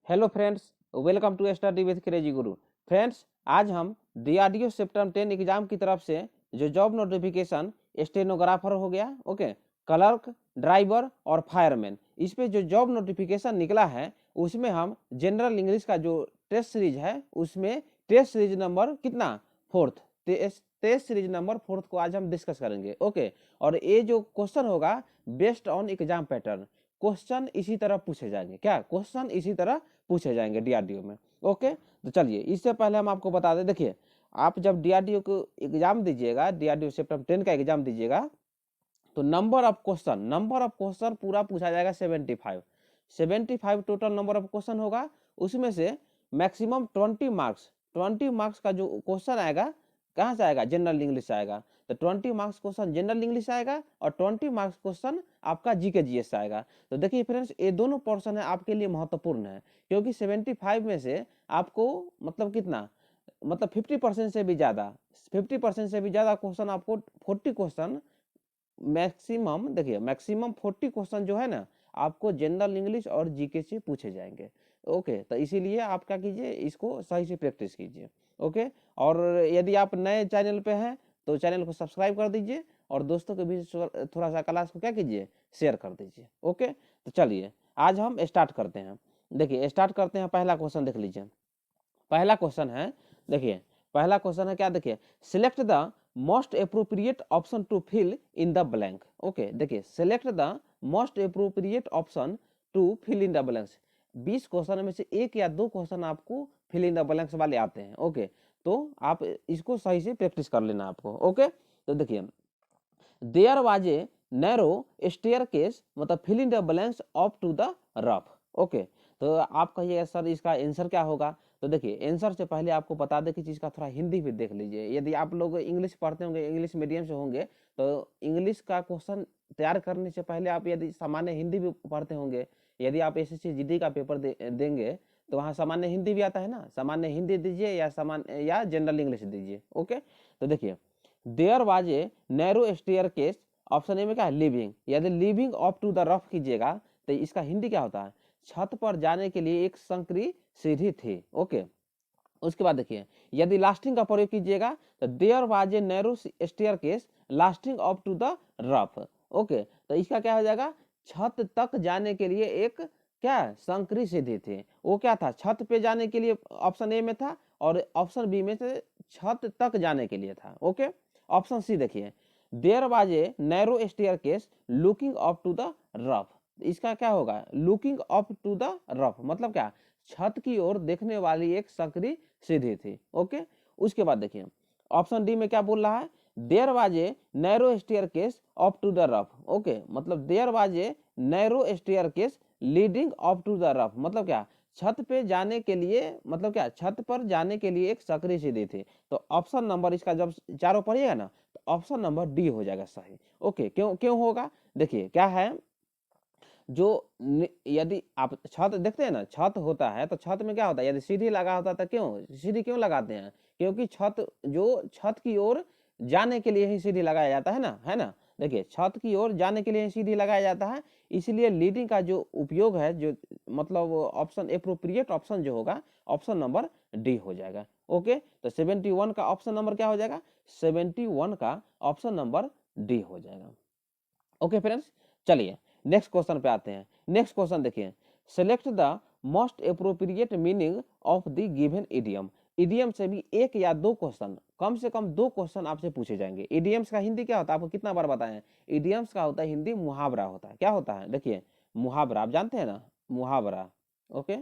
Hello friends, welcome to study with crazy Guru. Friends, आज हम DRDO September 10 exam की तरफ से जो जॉब नोटिफिकेशन स्टेनोग्राफर हो गया, ओके, क्लर्क, ड्राइवर और फायरमैन, इस पे जो जॉब नोटिफिकेशन निकला है उसमें हम जनरल इंग्लिश का जो टेस्ट सीरीज है उसमें टेस्ट सीरीज नंबर कितना, fourth, test series number fourth को आज हम डिस्कस करेंगे। ओके, और ये जो क्वेश्चन होगा based on exam pattern, question इसी तरह पूछे जाएंगे। क्या क्वेश्चन इसी तरह पूछे जाएंगे डीआरडीओ में। ओके, तो चलिए इससे पहले हम आपको बता दें, देखिए आप जब डीआरडीओ को एग्जाम दीजिएगा, डीआरडीओ सेप्टेम्बर 10 का एग्जाम दीजिएगा, तो नंबर ऑफ क्वेश्चन पूरा पूछा जाएगा 75 टोटल नंबर ऑफ क्वेश्चन होगा। उसमें से मैक्सिमम 20 मार्क्स का जो क्वेश्चन आएगा, कहाँ से आएगा, जनरल इंग्लिश से आएगा। तो 20 मार्क्स क्वेश्चन जनरल इंग्लिश से आएगा और 20 मार्क्स क्वेश्चन आपका जीके जीएस से आएगा। तो देखिए फ्रेंड्स, ये दोनों पोर्शन है आपके लिए महत्वपूर्ण है, क्योंकि 75 में से आपको मतलब कितना, मतलब 50% से भी ज़्यादा, 50% से भी ज़्यादा क्वेश्चन आपको 40 क्वेश्चन मैक्सिमम, देखिए मैक्सिमम 40 क्वेश्चन जो है ना आपको जनरल इंग्लिश और जीके से पूछे जाएंगे। ओके, तो इसीलिए आप क्या कीजिए, इसको सही से प्रैक्टिस कीजिए। ओके, और यदि आप नए चैनल पे हैं तो चैनल को सब्सक्राइब कर दीजिए और दोस्तों के बीच थोड़ा सा क्लास को क्या कीजिए, शेयर कर दीजिए। ओके, तो चलिए आज हम स्टार्ट करते हैं। देखिए स्टार्ट करते हैं, पहला क्वेश्चन देख लीजिए। पहला क्वेश्चन है, देखिए पहला क्वेश्चन है क्या, देखिए select the most appropriate option to fill in the blank. Okay, देखिए select the most appropriate option to fill in the blanks. 20 question में से एक या दो क्वेश्चन आपको फिल इन द ब्लैंक्स वाले आते हैं। ओके, तो आप इसको सही से प्रैक्टिस कर लेना आपको। ओके, तो देखिए there was a narrow staircase, मतलब fill in the blanks up to the roof. Okay, तो आप कहिए सर इसका आंसर क्या होगा। तो देखिए आंसर से पहले आपको बता दें कि चीज़ का थोड़ा हिंदी भी देख लीजिए। यदि आप लोग इंग्लिश पढ़ते होंगे, इंग्लिश मीडियम से होंगे, तो इंग्लिश का क्वेश्चन तैयार करने से पहले आप यदि सामान्य हिंदी भी पढ़ते होंगे, यदि आप एसएससी जीडी का पेपर देंगे तो वहाँ सामान्य हिंदी भी आता है ना, सामान्य हिंदी दीजिए या सामान्य या जनरल इंग्लिश दीजिए। ओके, तो देखिए there was a narrow staircase, option A में क्या है, लिविंग। यदि living up to the roof कीजिएगा तो इसका हिंदी क्या होता है, छत पर जाने के लिए एक संकरी सीढ़ी थी। ओके, उसके बाद देखिए यदि लास्टिंग का प्रयोग कीजिएगा तो there was a narrow staircase lasting up to the roof. Okay, तो इसका क्या हो जाएगा, छत तक जाने के लिए एक क्या संकरी सीढ़ी थी। वो क्या था, छत पे जाने के लिए ऑप्शन ए में था और ऑप्शन बी में से छत तक जाने के लिए था। ओके, ऑप्शन सी देखिए there was a narrow staircase looking up to the roof. इसका क्या होगा, looking up to the roof मतलब क्या, छत की ओर देखने वाली एक संकरी सीधी थी। ओके, उसके बाद देखिए ऑप्शन डी में क्या बोल रहा है, there was a narrow staircase up to the roof. Okay, मतलब there was a narrow staircase leading up to the roof, मतलब क्या, छत पे जाने के लिए, मतलब क्या, छत पर जाने के लिए एक संकरी सीधी थी। तो ऑप्शन नंबर इसका जब चारों पढ़िएगा ना तो ऑप्शन नंबर डी हो जाएगा सही। ओके, क्यों क्यों होगा, देखिए क्या है, जो यदि आप छत देखते हैं ना, छत होता है तो छत में क्या होता है, यदि सीढ़ी लगा होता तो क्यों सीढ़ी क्यों लगाते हैं, क्योंकि छत जो छत की ओर जाने के लिए ही सीढ़ी लगाया जाता है ना, है ना। देखिए छत की ओर जाने के लिए सीढ़ी लगाया जाता है, इसलिए लीडिंग का जो उपयोग है, जो मतलब ऑप्शन एप्रोप्रिएट ऑप्शन जो होगा ऑप्शन नंबर डी हो जाएगा। ओके, तो 71 का ऑप्शन नंबर क्या हो जाएगा, 71 का ऑप्शन नंबर डी हो जाएगा। ओके फ्रेंड्स, चलिए नेक्स्ट क्वेश्चन पे आते हैं। नेक्स्ट क्वेश्चन देखिए, select the most appropriate meaning of the given idiom. Idiom से भी एक या दो क्वेश्चन, कम से कम दो क्वेश्चन आपसे पूछे जाएंगे। इडियम्स का हिंदी क्या होता है, आपको कितना बार बताएं, इडियम्स का होता है हिंदी मुहावरा होता है। क्या होता है, देखिए मुहावरा, आप जानते हैं ना मुहावरा। ओके,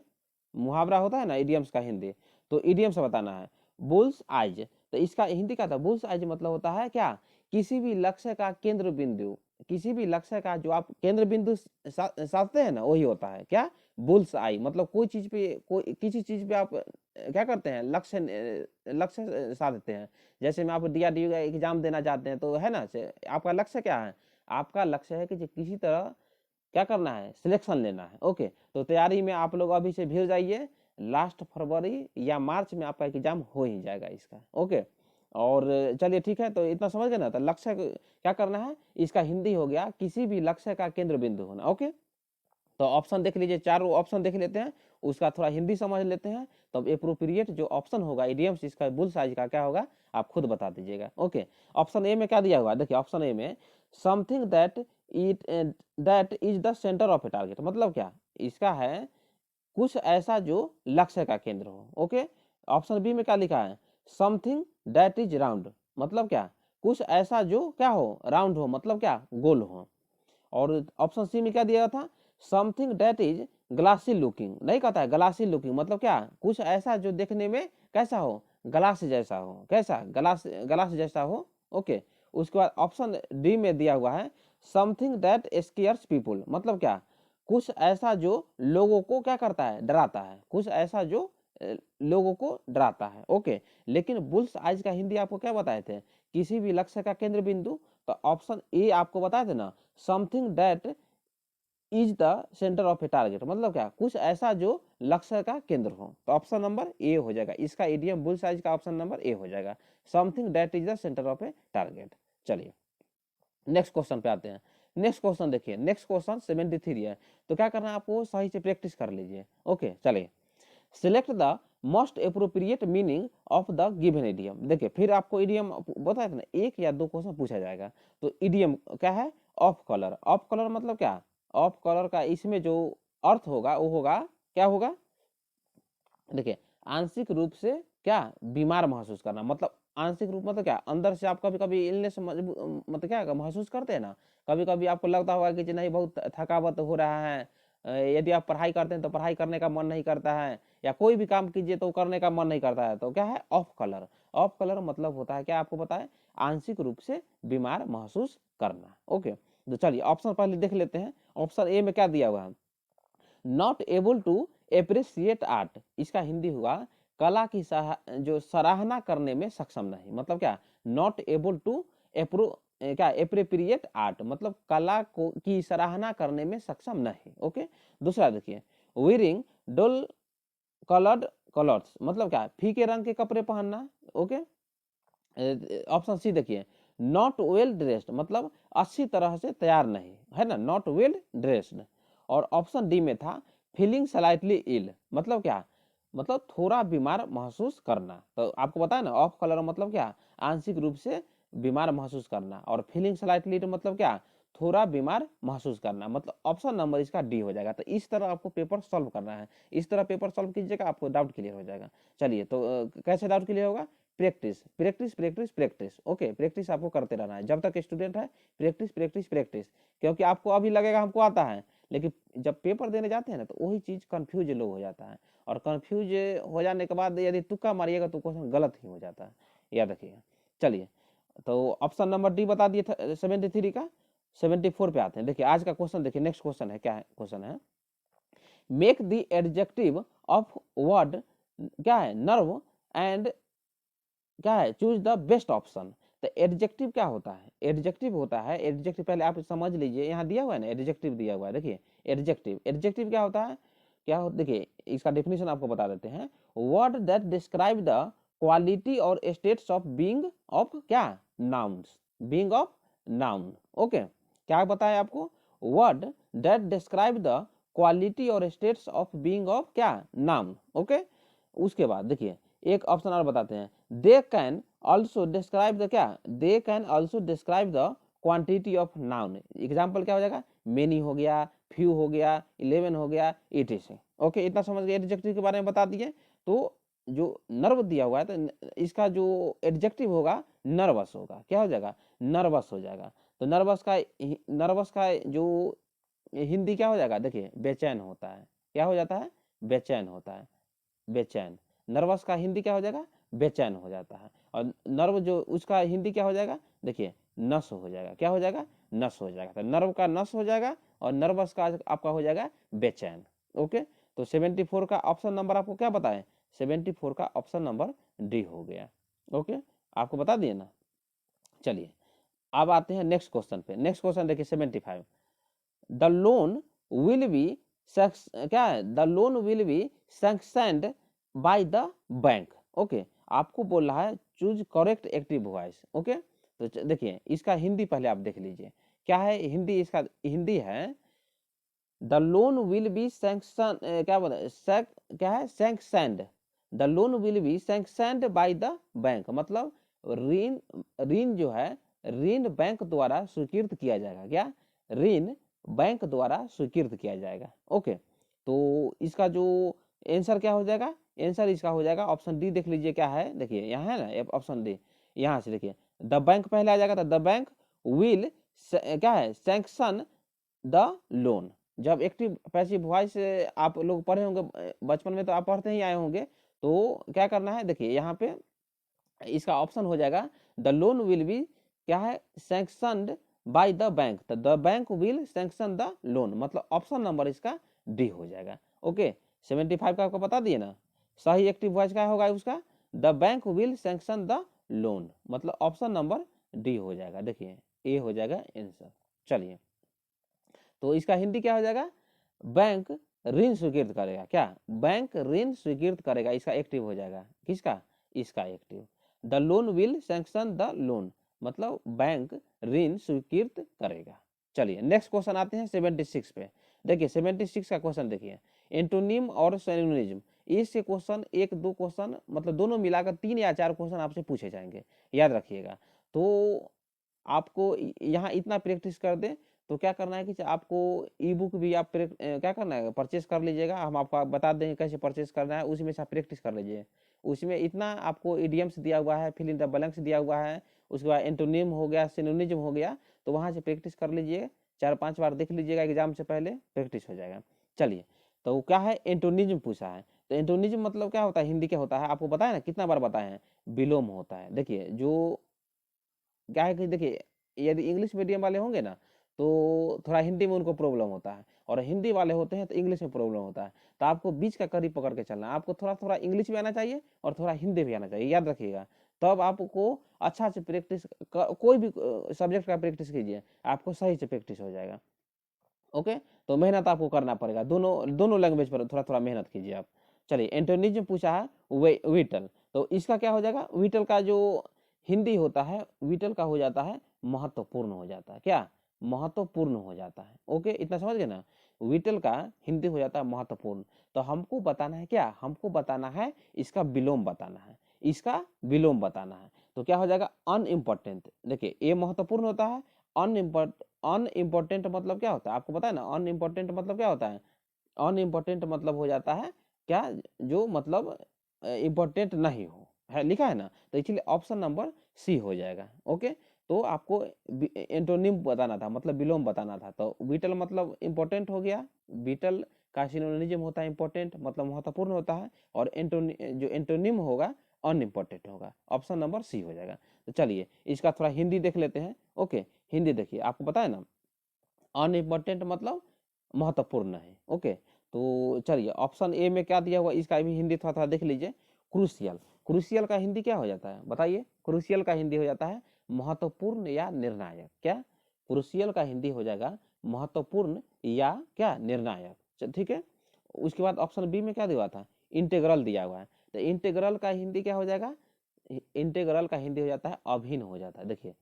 मुहावरा होता है ना इडियम्स का हिंदी, तो इडियम से बताना है। बुल्स आइज, तो इसका हिंदी क्या था, बुल्स आइज मतलब होता है क्या, किसी भी लक्ष्य का केंद्र बिंदु, किसी भी लक्ष्य का जो आप केंद्र बिंदु साधते हैं ना वही होता है क्या, बुल्स आई, मतलब कोई चीज पे, कोई किसी चीज पे आप क्या करते हैं, लक्ष्य साधते हैं। जैसे में आप डीआरडीओ का एग्जाम देना चाहते हैं तो है ना, आपका लक्ष्य क्या है, आपका लक्ष्य है कि किसी तरह क्या करना है, सिलेक्शन लेना है। ओके, तो तैयारी में आप लोग अभी से भिड़ जाइए, लास्ट फरवरी या मार्च में आपका एग्जाम हो ही जाएगा इसका। ओके, और चलिए ठीक है, तो इतना समझ गए ना, तो लक्ष्य क्या करना है, इसका हिंदी हो गया किसी भी लक्ष्य का केंद्र बिंदु होना। ओके, तो ऑप्शन देख लीजिए, चारों ऑप्शन देख लेते हैं, उसका थोड़ा हिंदी समझ लेते हैं, तब एप्रोप्रिएट जो ऑप्शन होगा इडियम्स इसका बुल साइज का क्या होगा आप खुद बता दीजिएगा। ओके, ऑप्शन ए में क्या दिया हुआ, देखिए ऑप्शन ए में something that is the centre of A target, मतलब क्या इसका है कुछ ऐसा जो लक्ष्य का केंद्र हो। ओके, ऑप्शन बी में क्या लिखा है, समथिंग दैट इज राउंड, मतलब क्या कुछ ऐसा जो क्या हो राउंड हो, मतलब क्या गोल हो। और ऑप्शन सी में क्या दिया था, something that is glassy looking, नहीं कहता है ग्लासी लुकिंग, मतलब क्या कुछ ऐसा जो देखने में कैसा हो, ग्लास जैसा हो, कैसा ग्लास ग्लास जैसा हो। ओके, उसके बाद ऑप्शन डी में दिया हुआ है समथिंग दैट स्केयर्स पीपुल, मतलब क्या कुछ ऐसा जो लोगों को क्या करता है, डराता है, कुछ ऐसा जो लोगों को डराता है। ओके, लेकिन बुल्स आइज का हिंदी आपको क्या बताए थे, किसी भी लक्ष्य का केंद्र बिंदु, तो ऑप्शन ए आपको बताए थे ना, something that is the centre of A target, मतलब क्या कुछ ऐसा जो लक्ष्य का केंद्र हो। तो ऑप्शन नंबर ए हो जाएगा, इसका इडियम बुल साइज का ऑप्शन नंबर ए हो जाएगा, something that is the centre of A target. चलिए नेक्स्ट क्वेश्चन पे आते हैं। नेक्स्ट क्वेश्चन देखिए, नेक्स्ट क्वेश्चन 73 है, तो क्या करना है आपको सही से प्रैक्टिस कर लीजिए। ओके चलिए, select the most appropriate meaning of the given idiom. देखिए फिर आपको इडियम बताया था ना, एक या दो क्वेश्चन पूछा जाएगा। तो इडियम क्या है, ऑफ कलर। ऑफ कलर मतलब क्या, ऑफ कलर का इसमें जो अर्थ होगा वो होगा क्या होगा, देखिए आंशिक रूप से क्या बीमार महसूस करना, मतलब आंशिक रूप मतलब क्या, अंदर से आप कभी कभी इलनेस मतलब क्या महसूस करते हैं ना, कभी कभी आपको लगता होगा कि नहीं बहुत थकावट हो रहा है, यदि आप पढ़ाई करते हैं तो पढ़ाई करने का मन नहीं करता है, या कोई भी काम कीजिए तो करने का मन नहीं करता है, तो क्या है ऑफ कलर। ऑफ कलर मतलब होता है क्या आपको पता है, आंशिक रूप से बीमार महसूस करना। ओके, तो चलिए ऑप्शन पहले देख लेते हैं। ऑप्शन ए में क्या दिया हुआ है, not able to appreciate art, इसका हिंदी हुआ कला की जो सराहना करने में सक्षम नहीं, मतलब क्या नॉट एबल टू क्या एप्रोप्रिएट आर्ट, मतलब कला को की सराहना करने में सक्षम नहीं। ओके, दूसरा देखिए वेयरिंग डल कलर्ड कलर्स, मतलब क्या फीके रंग के कपड़े पहनना। ओके, ऑप्शन सी देखिए नॉट वेल ड्रेस्ड, मतलब अच्छी तरह से तैयार नहीं है ना, नॉट वेल ड्रेस्ड। और ऑप्शन डी में था फीलिंग स्लाइटली इल, मतलब क्या मतलब थोड़ा बीमार महसूस करना। तो आपको पता है ना ऑफ कलर मतलब क्या आंशिक रूप से बीमार महसूस करना, और फीलिंग स्लाइटली मतलब क्या थोड़ा बीमार महसूस करना, मतलब ऑप्शन नंबर इसका डी हो जाएगा। तो इस तरह आपको पेपर सॉल्व करना है, इस तरह पेपर सॉल्व कीजिएगा आपको डाउट क्लियर हो जाएगा। चलिए तो कैसे डाउट क्लियर होगा, practice practice practice practice. Okay, practice आपको करते रहना है जब तक स्टूडेंट है, प्रैक्टिस प्रैक्टिस प्रैक्टिस, क्योंकि आपको अभी लगेगा हमको आता है, लेकिन जब पेपर देने जाते हैं ना तो वही चीज कंफ्यूज लोग हो जाता है, और कंफ्यूज हो जाने के बाद यदि तुक्का मारिएगा तो क्वेश्चन गलत ही हो जाता है, याद रखिएगा। चलिए तो ऑप्शन नंबर डी बता दिए 73 का। 74 पे आते हैं, देखिए आज का क्वेश्चन देखिए, नेक्स्ट क्वेश्चन है, क्या है क्वेश्चन है, make the adjective of word क्या है नर्व एंड क्या है चूज द बेस्ट ऑप्शन। तो एडजेक्टिव क्या होता है, एडजेक्टिव होता है, एडजेक्टिव पहले आप समझ लीजिए, यहाँ दिया हुआ है ना एडजेक्टिव दिया हुआ है, देखिए एडजेक्टिव एडजेक्टिव क्या होता है, क्या हो देखिए इसका डेफिनेशन आपको बता देते हैं, word that describe the quality और स्टेट्स ऑफ बीइंग ऑफ क्या nouns, being of noun. Okay, क्या बताया आपको, word that describe the quality और स्टेट्स ऑफ बीइंग ऑफ क्या नाउन। ओके, उसके बाद देखिए एक ऑप्शन और बताते हैं, they can also describe the क्या, they can also describe the quantity of noun. Example क्या हो जाएगा, मेनी हो गया, फ्यू हो गया, 11 हो गया, इट इज। ओके, इतना समझ गए एडजेक्टिव के बारे में बता दिए। तो जो नर्व दिया हुआ है तो इसका जो एडजेक्टिव होगा नर्वस होगा, क्या हो जाएगा नर्वस हो जाएगा। तो नर्वस का जो हिंदी क्या हो जाएगा, देखिए बेचैन होता है, क्या हो जाता है बेचैन होता है, बेचैन। नर्वस का हिंदी क्या हो जाएगा बेचैन हो जाता है, और नर्व जो उसका हिंदी क्या हो जाएगा देखिए नस हो जाएगा, क्या हो जाएगा नस हो जाएगा। तो नर्व का नस हो जाएगा और नर्वस का आपका हो जाएगा बेचैन। ओके, तो 74 का ऑप्शन नंबर आपको क्या बताएं, 74 का ऑप्शन नंबर डी हो गया। ओके, आपको बता दिए ना। चलिए अब आते हैं नेक्स्ट क्वेश्चन पे। नेक्स्ट क्वेश्चन देखिए 75, द लोन विल बी क्या है, the loan will be sanctioned by the bank. Okay, आपको बोल रहा है choose correct active voice. Okay, तो देखिए इसका हिंदी पहले आप देख लीजिए क्या है, हिंदी इसका हिंदी है the loan will be sanction, क्या बोला, क्या है, sanctioned, the loan will be sanctioned by the bank, मतलब ऋण, ऋण जो है, ऋण बैंक द्वारा स्वीकृत किया जाएगा, क्या, ऋण बैंक द्वारा स्वीकृत किया जाएगा। ओके, तो इसका जो आंसर क्या हो जाएगा, आंसर इसका हो जाएगा ऑप्शन डी, देख लीजिए क्या है, देखिए यहाँ है ना ऑप्शन डी, यहाँ से देखिए द बैंक पहले आ जाएगा, तो द बैंक विल क्या है, सैंक्शन द लोन। जब एक्टिव पैसिव वॉइस आप लोग पढ़े होंगे बचपन में, तो आप पढ़ते ही आए होंगे, तो क्या करना है, देखिए यहाँ पे इसका ऑप्शन हो जाएगा द लोन विल बी, क्या है, सैंक्शनड बाय द बैंक, तो the bank will sanction the loan, मतलब ऑप्शन नंबर इसका डी हो जाएगा। ओके, 75 का आपको बता दिए ना, सही एक्टिव वॉइस क्या होगा उसका, the bank will sanction the loan, मतलब ऑप्शन नंबर डी हो जाएगा। देखिए ए हो जाएगा आंसर। चलिए, तो इसका हिंदी क्या हो जाएगा, बैंक ऋण स्वीकृत करेगा, क्या, बैंक ऋण स्वीकृत करेगा, इसका एक्टिव हो जाएगा, किसका, इसका active. The loan will sanction the loan, मतलब बैंक ऋण स्वीकृत करेगा। चलिए नेक्स्ट क्वेश्चन आते हैं 76 पे। देखिए 76 का क्वेश्चन देखिए, एंटोनिम और सिनोनिम, इससे क्वेश्चन 1-2 क्वेश्चन, मतलब दोनों मिलाकर 3 या 4 क्वेश्चन आपसे पूछे जाएंगे, याद रखिएगा। तो आपको यहाँ इतना प्रैक्टिस कर दे, तो क्या करना है कि आपको ई बुक भी आप क्या करना है, परचेस कर लीजिएगा, हम आपको बता देंगे कैसे परचेस करना है, उसी में से आप प्रैक्टिस कर लीजिए। उसमें इतना आपको इडियम्स दिया हुआ है, फिल इन द ब्लैंक्स दिया हुआ है, उसके बाद एंटोनिम हो गया, सिनोनिज्म हो गया, तो वहाँ से प्रैक्टिस कर लीजिए, 4-5 बार देख लीजिएगा, एग्जाम से पहले प्रैक्टिस हो जाएगा। चलिए, तो क्या है, एंटोनिज्म पूछा है, तो एंटोनिज्म मतलब क्या होता है, हिंदी क्या होता है, आपको बताया ना, कितना बार बताए हैं, विलोम होता है। देखिए जो क्या है कि देखिए, यदि इंग्लिश मीडियम वाले होंगे ना, तो थोड़ा हिंदी में उनको प्रॉब्लम होता है, और हिंदी वाले होते हैं तो इंग्लिश में प्रॉब्लम होता है। तो आपको बीच का कड़ी पकड़ के चलना है, आपको थोड़ा थोड़ा इंग्लिश भी आना चाहिए और थोड़ा हिंदी भी आना चाहिए, याद रखिएगा। तब आपको अच्छा से प्रैक्टिस, कोई भी सब्जेक्ट का प्रैक्टिस कीजिए, आपको सही से प्रैक्टिस हो जाएगा। ओके, तो मेहनत आपको करना पड़ेगा, दोनों दोनों लैंग्वेज पर थोड़ा थोड़ा मेहनत कीजिए आप। चलिए, एंटोनिज्म पूछा है, वीटल, तो इसका क्या हो जाएगा, वीटल का जो हिंदी होता है, वीटल का हो जाता है महत्वपूर्ण हो जाता है, क्या, महत्वपूर्ण हो जाता है। ओके, इतना समझ गए ना, वीटल का हिंदी हो जाता है महत्वपूर्ण। तो हमको बताना है क्या, हमको बताना है इसका विलोम बताना है, इसका विलोम बताना है। तो क्या हो जाएगा, अनइम्पोर्टेंट। देखिए ए महत्वपूर्ण होता है, अनइम्पोर्टेंट मतलब क्या होता है, आपको पता है ना, अनइम्पोर्टेंट मतलब क्या होता है, अनइम्पोर्टेंट मतलब हो जाता है क्या, जो मतलब इम्पोर्टेंट नहीं हो, है लिखा है ना, तो इसलिए ऑप्शन नंबर सी हो जाएगा। ओके, तो आपको एंटोनिम बताना था, मतलब विलोम बताना था, तो बीटल मतलब इम्पोर्टेंट हो गया, बीटल का सिनोनिज्म होता है इम्पोर्टेंट, मतलब महत्वपूर्ण होता है, और जो एंटोनिम होगा अनइम्पोर्टेंट होगा, ऑप्शन नंबर सी हो जाएगा। तो चलिए इसका थोड़ा हिंदी देख लेते हैं। ओके, हिंदी देखिए, आपको पता है ना, अनइम्पोर्टेंट मतलब महत्वपूर्ण है। ओके, तो चलिए ऑप्शन ए में क्या दिया हुआ, इसका भी हिंदी थोड़ा थोड़ा देख लीजिए, क्रूशियल, क्रूशियल का हिंदी क्या हो जाता है बताइए, क्रूशियल का हिंदी हो जाता है महत्वपूर्ण या निर्णायक, क्या, क्रूशियल का हिंदी हो जाएगा महत्वपूर्ण या क्या, निर्णायक। ठीक है, उसके बाद ऑप्शन बी में क्या दिया था, इंटेग्रल दिया हुआ है, तो इंटेग्रल का हिंदी क्या हो जाएगा, इंटेग्रल का हिंदी हो जाता है अभिन्न हो जाता है। देखिए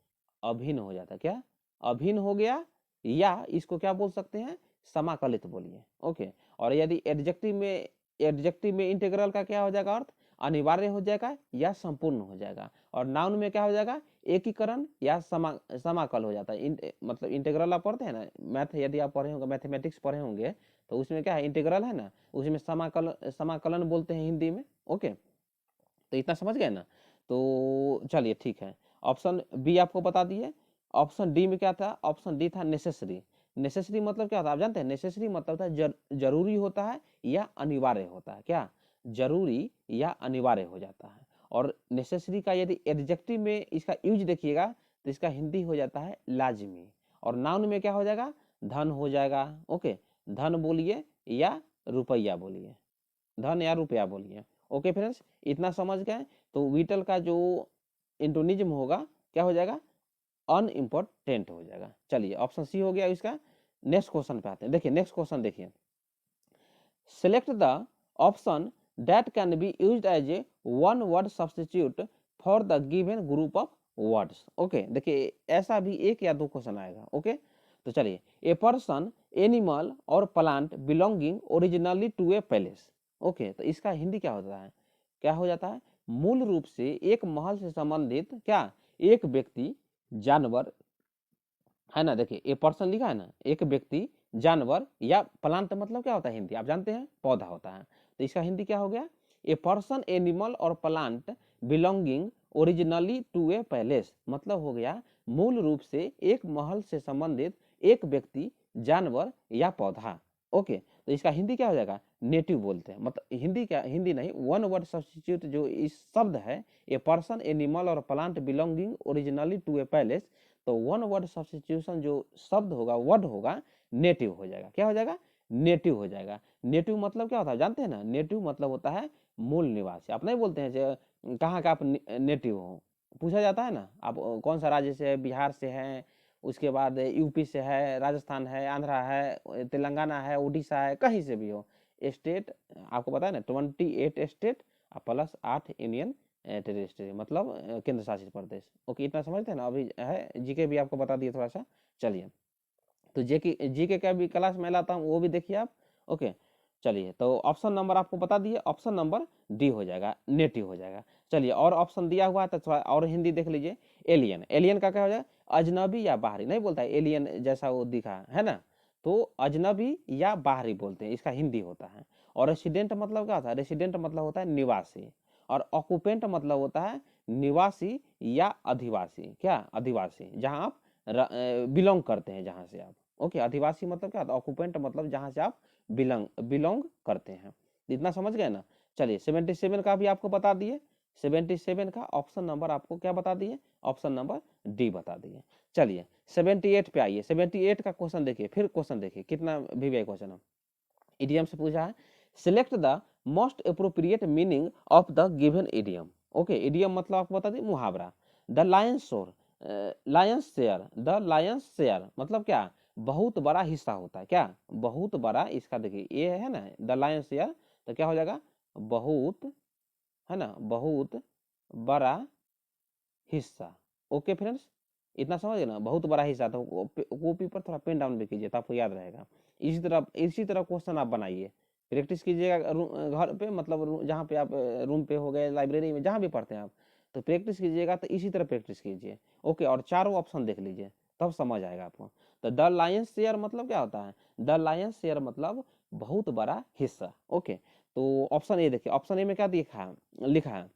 अभिन्न हो जाता है, क्या, अभिन्न हो गया, या इसको क्या बोल सकते हैं, समाकलित बोलिए। ओके, और यदि एडजेक्टिव में इंटीग्रल का क्या हो जाएगा अर्थ, अनिवार्य हो जाएगा या संपूर्ण हो जाएगा, और नाउन में क्या हो जाएगा, एकीकरण या समाकल हो जाता है। मतलब इंटीग्रल आप पढ़ते हैं ना, मैथ यदि आप पढ़े होंगे, मैथमेटिक्स पढ़े होंगे, तो उसमें क्या है, इंटीग्रल है ना, उसमें समाकलन बोलते हैं हिंदी में। ओके, तो इतना समझ गए ना, तो चलिए ठीक है, ऑप्शन बी आपको बता दिए। ऑप्शन डी में क्या था, ऑप्शन डी था नेसेसरी। नेसेसरी मतलब क्या होता है, आप जानते हैं, नेसेसरी मतलब होता है जरूरी होता है या अनिवार्य होता है, क्या, जरूरी या अनिवार्य हो जाता है। और नेसेसरी का यदि एडजेक्टिव में इसका यूज देखिएगा, तो इसका हिंदी हो जाता है लाजमी, और नाउन में क्या हो जाएगा, धन हो जाएगा। ओके, धन बोलिए या रुपया बोलिए, धन या रुपया बोलिए। ओके फ्रेंड्स, इतना समझ गए, तो वीटल का जो इंटोनिज्म होगा क्या हो जाएगा, अनइम्पोर्टेंट हो जाएगा। चलिए ऑप्शन सी हो गया इसका। नेक्स्ट क्वेश्चन पे आते हैं, देखिए नेक्स्ट क्वेश्चन देखिए, select the option that can be used as a one word substitute for the given group of words. Okay, देखिए ऐसा भी एक या दो क्वेश्चन आएगा। ओके, तो चलिए, ए पर्सन, एनिमल और plant belonging originally to a palace. Okay, तो इसका हिंदी क्या होता है, क्या हो जाता है, मूल रूप से एक महल से संबंधित क्या, एक व्यक्ति, जानवर, है ना। देखिए ए पर्सन लिखा है ना, एक व्यक्ति, जानवर, या प्लांट मतलब क्या होता है हिंदी आप जानते हैं, पौधा होता है। तो इसका हिंदी क्या हो गया, ए पर्सन, एनिमल और plant belonging originally to a palace, मतलब हो गया मूल रूप से एक महल से संबंधित एक व्यक्ति, जानवर या पौधा। ओके, तो इसका हिंदी क्या हो जाएगा, नेटिव बोलते हैं। मतलब हिंदी क्या, हिंदी नहीं, वन वर्ड सब्स्टिट्यूट जो इस शब्द है, ए पर्सन, एनिमल और plant belonging originally to a palace, तो वन वर्ड सब्स्टिट्यूशन जो शब्द होगा, वर्ड होगा, नेटिव हो जाएगा। क्या हो जाएगा, नेटिव हो जाएगा। नेटिव मतलब क्या होता है जानते हैं ना, नेटिव मतलब होता है मूल निवासी। आप नहीं बोलते हैं जो कहाँ का आप नेटिव हो, पूछा जाता है ना, आप कौन सा राज्य से है, बिहार से है, उसके बाद यूपी से है, राजस्थान है, आंध्रा है, तेलंगाना है, उड़ीसा है, कहीं से भी हो स्टेट, आपको पता है ना 28 स्टेट प्लस 8 यूनियन टेरिटरी, मतलब केंद्र शासित प्रदेश। ओके, इतना समझते हैं ना। अभी है जीके भी आपको बता दिए थोड़ा सा। चलिए, तो जीके का भी क्लास में लाता हूँ, वो भी देखिए आप। ओके, चलिए, तो ऑप्शन नंबर आपको बता दिए, ऑप्शन नंबर डी हो जाएगा, नेटिव हो जाएगा। चलिए, और ऑप्शन दिया हुआ है तो थोड़ा और हिंदी देख लीजिए। एलियन, एलियन का क्या हो जाएगा, अजनबी या बाहरी, नहीं बोलता है एलियन जैसा वो दिखा है ना, तो अजनबी या बाहरी बोलते हैं, इसका हिंदी होता है। और रेसिडेंट मतलब क्या होता है, रेसिडेंट मतलब होता है निवासी, और ऑक्यूपेंट मतलब होता है निवासी या अधिवासी, क्या अधिवासी, जहां आप बिलोंग करते हैं, जहां से आप। ओके, अधिवासी मतलब क्या होता है, ऑक्यूपेंट मतलब जहां से आप बिलोंग करते हैं। इतना समझ गए ना। चलिए, 77 का भी आपको बता दिए, 77 का ऑप्शन नंबर आपको क्या बता दिए, ऑप्शन नंबर डी बता दिए। चलिए 78 पे आइए, 78 का क्वेश्चन देखिए, फिर क्वेश्चन देखिए कितना वीवीआई क्वेश्चन है। इडियम से पूछा है, select the most appropriate meaning of the given idiom. Okay, idiom मतलब आपको बता दें मुहावरा। द लायंस शोर, Lions share, the Lions share मतलब क्या, बहुत बड़ा हिस्सा होता है, क्या बहुत बड़ा, इसका देखिए ये है ना द लायंस शेयर, तो क्या हो जाएगा, बहुत, है ना, बहुत बड़ा हिस्सा। ओके फ्रेंड्स, इतना समझ गए ना, बहुत बड़ा हिस्सा। तो कॉपी पर थोड़ा पेन डाउन भी कीजिए तो आपको याद रहेगा। इसी तरह क्वेश्चन आप बनाइए, प्रैक्टिस कीजिएगा घर पे, मतलब जहाँ पे आप रूम पे हो गए, लाइब्रेरी में, जहाँ भी पढ़ते हैं आप, तो प्रैक्टिस कीजिएगा, तो इसी तरह प्रैक्टिस कीजिए। ओके, और चारों ऑप्शन देख लीजिए, तब समझ आएगा आपको। तो द लायंस शेयर मतलब क्या होता है, द लायंस शेयर मतलब बहुत बड़ा हिस्सा। ओके, तो ऑप्शन ए देखिए, ऑप्शन ए में क्या लिखा है,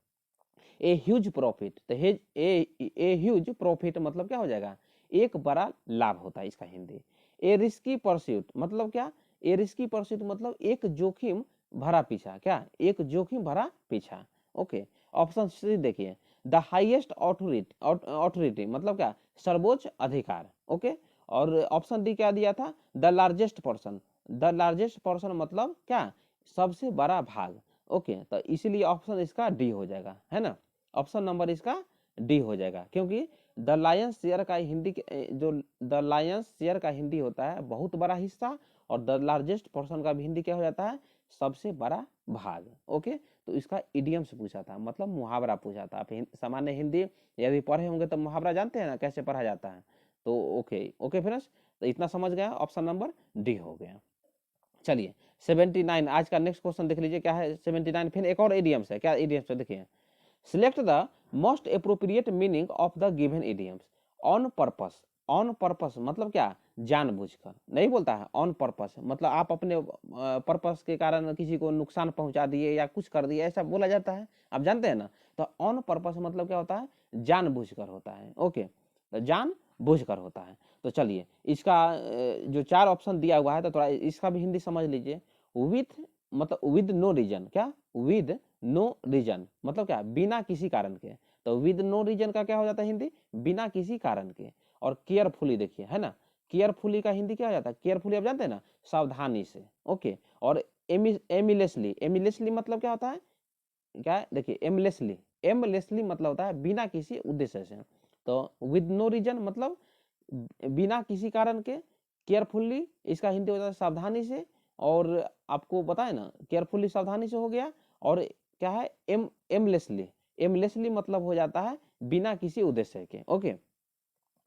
ए ह्यूज प्रॉफिट। तो ए ह्यूज प्रॉफिट मतलब क्या हो जाएगा, एक बड़ा लाभ होता है, इसका हिंदी। ए रिस्की परस्यूट मतलब क्या, ए रिस्की परस्यूट मतलब एक जोखिम भरा पीछा, क्या एक जोखिम भरा पीछा। ओके, ऑप्शन सी देखिए, द हाईएस्ट ऑथोरिटी मतलब क्या, सर्वोच्च अधिकार। ओके, और ऑप्शन डी क्या दिया था, the largest person, the largest person मतलब क्या, सबसे बड़ा भाग। ओके, तो इसीलिए ऑप्शन इसका डी हो जाएगा, है ना, ऑप्शन नंबर इसका डी हो जाएगा, क्योंकि द लायंस शेयर का हिंदी जो द लायंस शेयर का हिंदी होता है बहुत बड़ा हिस्सा, और द लार्जेस्ट पर्सन का भी हिंदी क्या हो जाता है, सबसे बड़ा भाग। ओके, तो इसका इडियम से पूछा था, मतलब मुहावरा पूछा था। आप सामान्य हिंदी यदि पढ़े होंगे तो मुहावरा जानते हैं ना कैसे पढ़ा जाता है। तो ओके फ्रेंड्स, तो इतना समझ गया, ऑप्शन नंबर डी हो गया। चलिए 79, आज का नेक्स्ट क्वेश्चन देख लीजिए क्या है 79। फिर एक और इडियम्स है, क्या इडियम्स है देखिए, select the most appropriate meaning of the given idioms. On purpose, on purpose मतलब क्या, जानबूझकर, नहीं बोलता है ऑन पर्पस, मतलब आप अपने पर्पस के कारण किसी को नुकसान पहुंचा दिए या कुछ कर दिए, ऐसा बोला जाता है, आप जानते हैं ना। तो ऑन पर्पस मतलब क्या होता है, जानबूझकर होता है। ओके, तो जानबूझकर होता है। तो चलिए इसका जो 4 ऑप्शन दिया हुआ है, तो थोड़ा इसका भी हिंदी समझ लीजिए। विथ मतलब विद नो रीजन, क्या विद नो रीजन मतलब क्या, बिना किसी कारण के। तो विद नो रीजन का क्या हो जाता है हिंदी, बिना किसी कारण के। और केयरफुली देखिए, है ना, केयरफुली का हिंदी क्या हो जाता है, केयरफुली आप जानते हैं ना, सावधानी से। ओके, और एमिलेसली, एमिलेसली मतलब क्या होता है, क्या देखिए, एमलेसली, एमलेसली मतलब होता है बिना किसी उद्देश्य से। तो विद नो रीजन मतलब बिना किसी कारण के, केयरफुल्ली इसका हिंदी होता है सावधानी से। और आपको पता है ना, केयरफुल्ली सावधानी से हो गया, और क्या है एमलेसली, एमलेसली मतलब हो जाता है बिना किसी उद्देश्य के। ओके,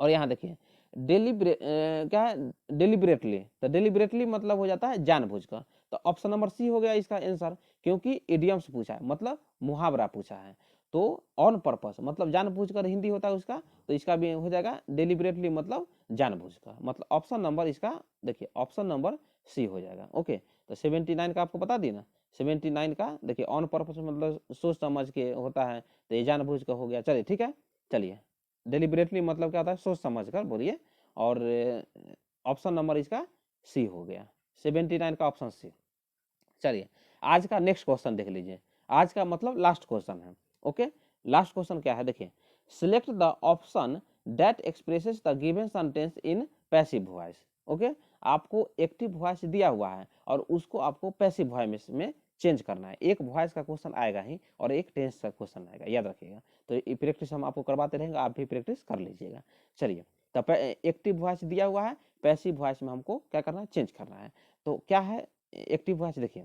और यहाँ देखिए क्या है, डेलिबरेटली, तो डेलिबरेटली मतलब हो जाता है जानबूझकर। तो ऑप्शन नंबर सी हो गया इसका आंसर, क्योंकि इडियम्स पूछा है, मतलब मुहावरा पूछा है। तो ऑन पर्पस मतलब जानबूझकर हिंदी होता है उसका, तो इसका भी हो जाएगा डेलिबरेटली मतलब जानबूझकर। मतलब ऑप्शन नंबर इसका देखिए, ऑप्शन नंबर सी हो जाएगा। ओके, तो 79 का आपको बता दी ना, 79 का देखिए ऑन पर्पस मतलब सोच समझ के होता है, तो ये जानबूझ कर हो गया। चलिए ठीक है, चलिए डेलिबरेटली मतलब क्या होता है, सोच समझ कर बोलिए, और ऑप्शन नंबर इसका सी हो गया, 79 का ऑप्शन सी। चलिए आज का नेक्स्ट क्वेश्चन देख लीजिए, आज का मतलब लास्ट क्वेश्चन है। ओके, लास्ट क्वेश्चन क्या है देखिए, select the option that expresses the given sentence in passive voice. Okay, आपको एक्टिव वॉइस दिया हुआ है और उसको आपको पैसिव वॉइस में चेंज करना है। एक वॉइस का क्वेश्चन आएगा ही और एक टेंस का क्वेश्चन आएगा, याद रखिएगा। तो ये प्रैक्टिस हम आपको करवाते रहेंगे, आप भी प्रैक्टिस कर लीजिएगा। चलिए, तो एक्टिव वॉइस दिया हुआ है, पैसिव वॉइस में हमको क्या करना है, चेंज करना है। तो क्या है एक्टिव वॉइस, देखिए,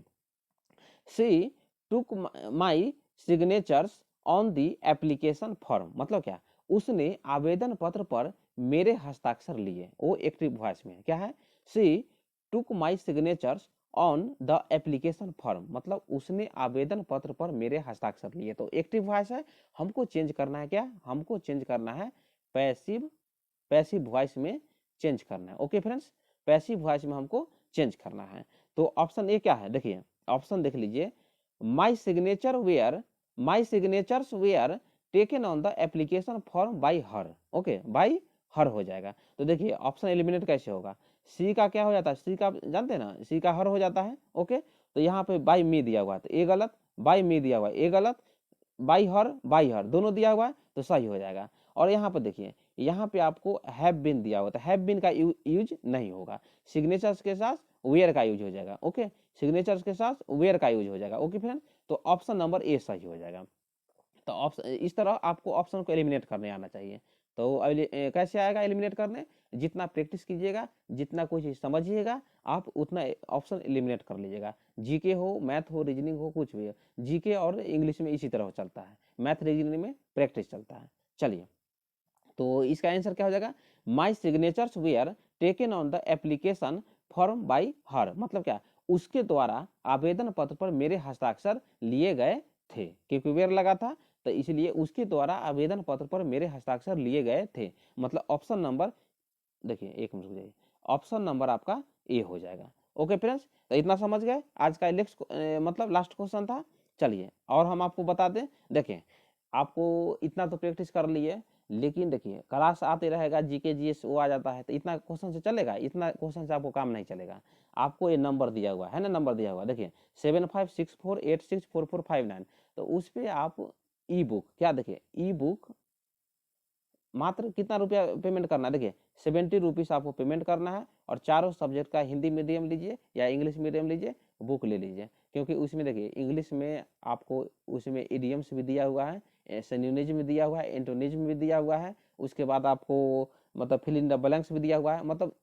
she took my signatures on the application form, मतलब क्या, उसने आवेदन पत्र पर मेरे हस्ताक्षर लिए, वो एक्टिव वॉइस में क्या है, she took my signatures on the application form, मतलब उसने आवेदन पत्र पर मेरे हस्ताक्षर लिए। तो एक्टिव वॉइस है, हमको चेंज करना है क्या, हमको चेंज करना है पैसिव, पैसिव वॉइस में चेंज करना है। ओके फ्रेंड्स, पैसिव वॉइस में हमको चेंज करना है। तो ऑप्शन ए क्या है, देखिए ऑप्शन देख लीजिए, my signature were, my signatures were taken on the application form by her. Okay, by her हो जाएगा। तो देखिए ऑप्शन एलिमिनेट कैसे होगा, सी का क्या हो जाता है, सी का जानते हैं ना, सी का हर हो जाता है। ओके, तो यहाँ पे बाई मी दिया हुआ है, तो ए गलत, बाई मी दिया हुआ है, ए गलत, बाई हर दोनों दिया हुआ है, तो सही हो जाएगा। और यहाँ पे देखिए, यहाँ पे आपको हैव बीन दिया हुआ, तो हैव बीन का यूज नहीं होगा, सिग्नेचर्स के साथ वेयर का यूज हो जाएगा। ओके, सिग्नेचर्स के साथ वेयर का यूज हो जाएगा। ओके फ्रेंड, तो ऑप्शन नंबर ए सही हो जाएगा। तो ऑप्शन इस तरह आपको ऑप्शन को एलिमिनेट करने आना चाहिए। तो कैसे आएगा एलिमिनेट करने, जितना प्रैक्टिस कीजिएगा, जितना कोई चीज़ समझिएगा, आप उतना ऑप्शन एलिमिनेट कर लीजिएगा। जीके हो, मैथ हो, रीजनिंग हो, कुछ भी हो, जीके और इंग्लिश में इसी तरह चलता है, मैथ रीजनिंग में प्रैक्टिस चलता है। चलिए, तो इसका आंसर क्या हो जाएगा, my signatures were taken on the application form by her, मतलब क्या, उसके द्वारा आवेदन पत्र पर मेरे हस्ताक्षर लिए गए थे, क्योंकि वेयर लगा था, तो इसलिए उसके द्वारा आवेदन पत्र पर मेरे हस्ताक्षर लिए गए थे। मतलब ऑप्शन नंबर, देखिए एक मिनट रुक जाइए, ऑप्शन नंबर आपका ए हो जाएगा। ओके फ्रेंड्स, तो इतना समझ गए, आज का नेक्स्ट मतलब लास्ट क्वेश्चन था। चलिए, और हम आपको बता दें, देखिए आपको इतना तो प्रैक्टिस कर लिए, लेकिन देखिए क्लास आते रहेगा, जीके जीएस वो आ जाता है, तो इतना क्वेश्चन से चलेगा, इतना क्वेश्चन से आपको काम नहीं चलेगा। आपको ये नंबर दिया हुआ है ना, नंबर दिया हुआ देखिए 7564864459, तो उस पर आप ई बुक, क्या देखिए ई बुक मात्र कितना रुपया पेमेंट करना है, देखिए 70 रुपीज़ आपको पेमेंट करना है, और चारों सब्जेक्ट का हिंदी मीडियम लीजिए या इंग्लिश मीडियम लीजिए, बुक ले लीजिए। क्योंकि उसमें देखिए इंग्लिश में आपको उसमें इडियम्स भी दिया हुआ है, सिनोनिम्स भी दिया हुआ है, एंटोनिम्स भी दिया हुआ है, उसके बाद आपको मतलब फिल इन द ब्लैंक्स भी दिया हुआ है। मतलब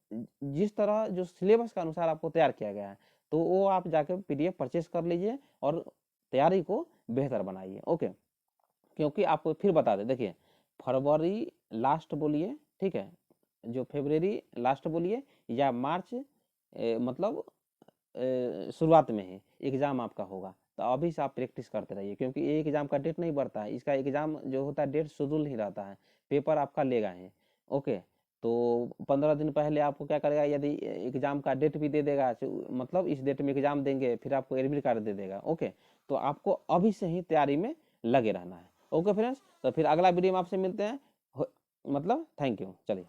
जिस तरह जो सिलेबस के अनुसार आपको तैयार किया गया है, तो वो आप जाके PDF परचेस कर लीजिए और तैयारी को बेहतर बनाइए। ओके, क्योंकि आपको फिर बता दें, देखिए फरवरी लास्ट बोलिए, ठीक है, जो फरवरी लास्ट बोलिए या मार्च मतलब शुरुआत में ही एग्ज़ाम आपका होगा। तो अभी से आप प्रैक्टिस करते रहिए, क्योंकि ये एग्ज़ाम का डेट नहीं बढ़ता है, इसका एग्ज़ाम जो होता है डेट शेड्यूल ही रहता है, पेपर आपका लेगा ही। ओके, तो 15 दिन पहले आपको क्या करेगा, यदि एग्ज़ाम का डेट भी दे देगा, मतलब इस डेट में एग्ज़ाम देंगे, फिर आपको एडमिट कार्ड दे देगा। ओके, तो आपको अभी से ही तैयारी में लगे रहना है। ओके फ्रेंड्स, तो फिर अगला वीडियो में आपसे मिलते हैं, मतलब थैंक यू। चलिए।